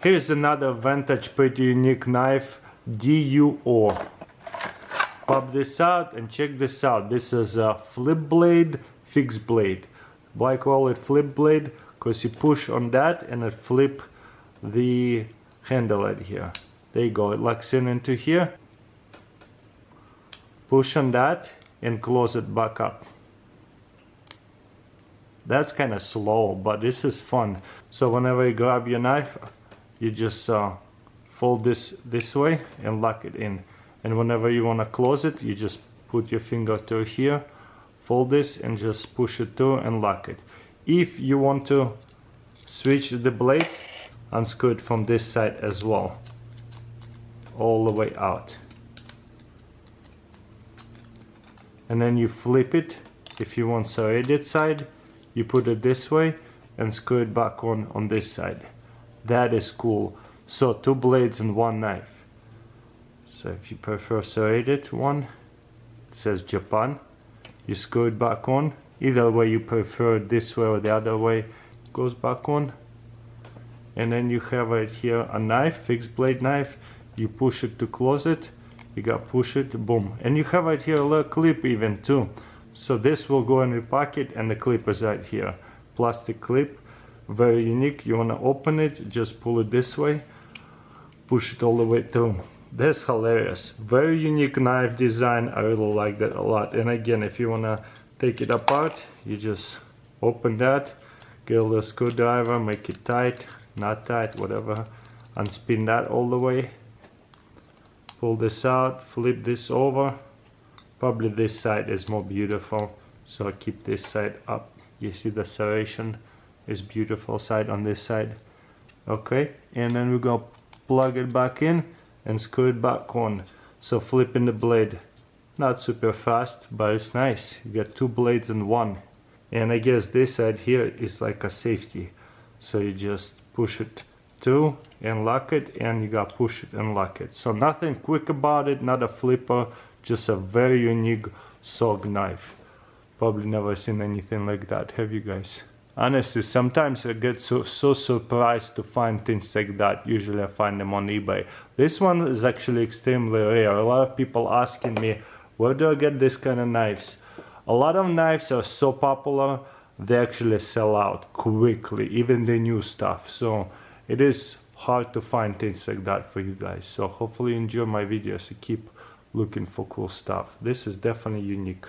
Here's another vintage pretty unique knife, DUO. Pop this out and check this out. This is a flip blade, fixed blade. Why I call it flip blade? Because you push on that and it flip the handle right here. There you go, it locks in into here. Push on that and close it back up. That's kind of slow, but this is fun. So whenever you grab your knife, you just fold this way and lock it in. And whenever you want to close it, you just put your finger through here, fold this and just push it through and lock it. If you want to switch the blade, unscrew it from this side as well, all the way out. And then you flip it. If you want serrated side, you put it this way and screw it back on this side. That is cool. So 2 blades in 1 knife. So if you prefer serrated one, it says Japan, you screw it back on. Either way you prefer, this way or the other way, it goes back on. And then you have right here a knife, fixed blade knife. You push it to close it, you got push it, boom. And you have right here a little clip even too. So this will go in your pocket and the clip is right here. Plastic clip, very unique. You want to open it, just pull it this way, push it all the way through. That's hilarious. Very unique knife design. I really like that a lot. And again, if you want to take it apart, you just open that, get a little screwdriver, make it tight, not tight, whatever, unspin that all the way, pull this out, flip this over. Probably this side is more beautiful, so I keep this side up. You see the serration is beautiful side on this side. Okay, and then we're gonna plug it back in and screw it back on. So flipping the blade, not super fast, but it's nice. You get 2 blades in 1. And I guess this side here is like a safety. So you just push it through and lock it, and you got push it and lock it. So nothing quick about it, not a flipper, just a very unique SOG knife. Probably never seen anything like that, have you guys? Honestly, sometimes I get so surprised to find things like that. Usually I find them on eBay. This one is actually extremely rare. A lot of people asking me, where do I get this kind of knives? A lot of knives are so popular, they actually sell out quickly, even the new stuff. So it is hard to find things like that for you guys. So hopefully you enjoy my videos and keep looking for cool stuff. This is definitely unique.